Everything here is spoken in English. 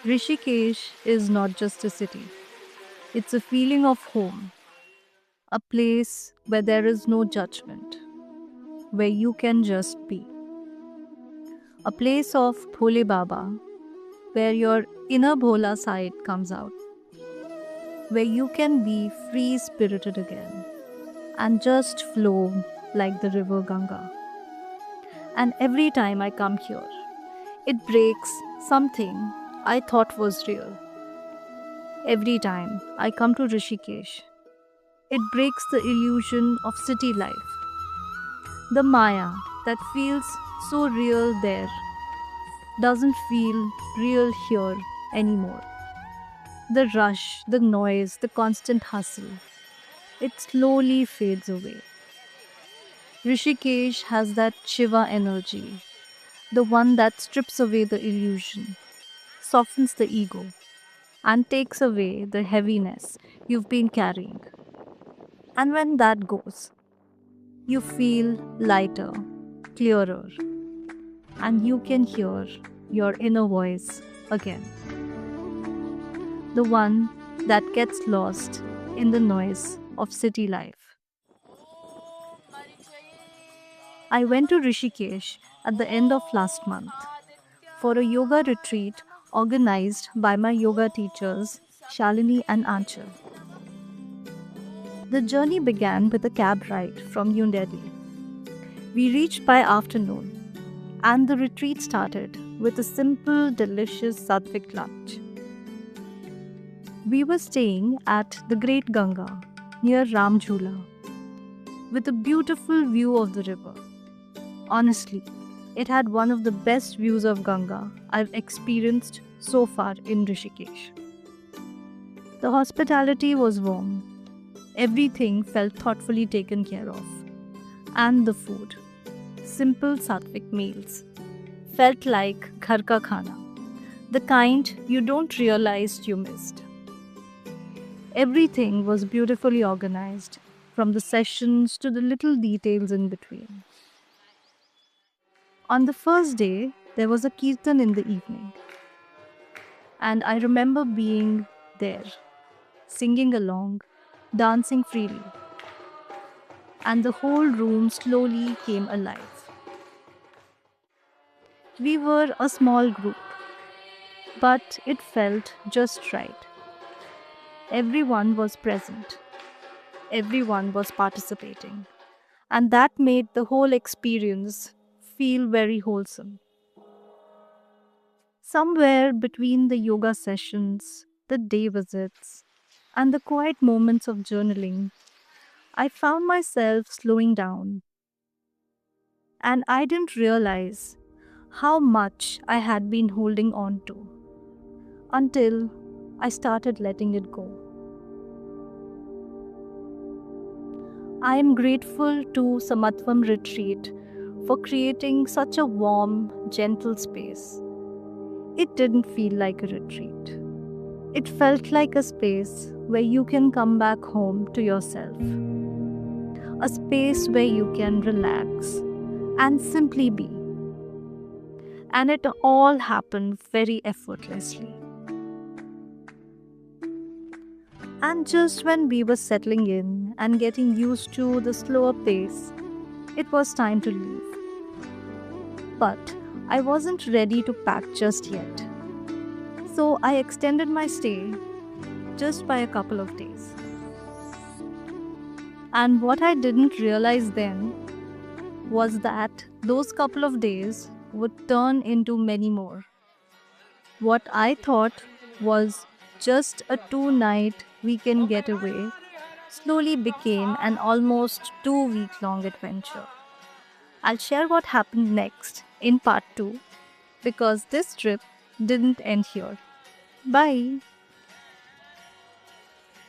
Rishikesh is not just a city, it's a feeling of home, a place where there is no judgment, where you can just be, a place of Bhole Baba, where your inner Bhola side comes out, where you can be free spirited again and just flow like the river Ganga. And every time I come here, it breaks something I thought was real. Every time I come to Rishikesh, it breaks the illusion of city life. The Maya that feels so real there doesn't feel real here anymore. The rush, the noise, the constant hustle, it slowly fades away. Rishikesh has that Shiva energy, the one that strips away the illusion, softens the ego, and takes away the heaviness you've been carrying. And when that goes, you feel lighter, clearer, and you can hear your inner voice again. The one that gets lost in the noise of city life. I went to Rishikesh at the end of last month for a yoga retreat organized by my yoga teachers, Shalini and Anchal. The journey began with a cab ride from New Delhi. We reached by afternoon, and the retreat started with a simple, delicious Sattvic lunch. We were staying at the Great Ganga near Ramjhula with a beautiful view of the river. Honestly, it had one of the best views of Ganga I've experienced so far in Rishikesh. The hospitality was warm, everything felt thoughtfully taken care of, and the food, simple Sattvic meals, felt like ghar ka khana, the kind you don't realize you missed. Everything was beautifully organized, from the sessions to the little details in between. On the first day, there was a kirtan in the evening, and I remember being there, singing along, dancing freely, and the whole room slowly came alive. We were a small group, but it felt just right. Everyone was present, everyone was participating, and that made the whole experience feel very wholesome. Somewhere between the yoga sessions, the day visits, and the quiet moments of journaling, I found myself slowing down, and I didn't realize how much I had been holding on to until I started letting it go. I am grateful to Samatvam Retreat for creating such a warm, gentle space. It didn't feel like a retreat. It felt like a space where you can come back home to yourself, a space where you can relax and simply be. And it all happened very effortlessly. And just when we were settling in and getting used to the slower pace, it was time to leave. But I wasn't ready to pack just yet. So I extended my stay just by a couple of days. And what I didn't realize then was that those couple of days would turn into many more. What I thought was just a 2 night weekend getaway slowly became an almost 2 week long adventure. I'll share what happened next in part 2 because this trip didn't end here. Bye.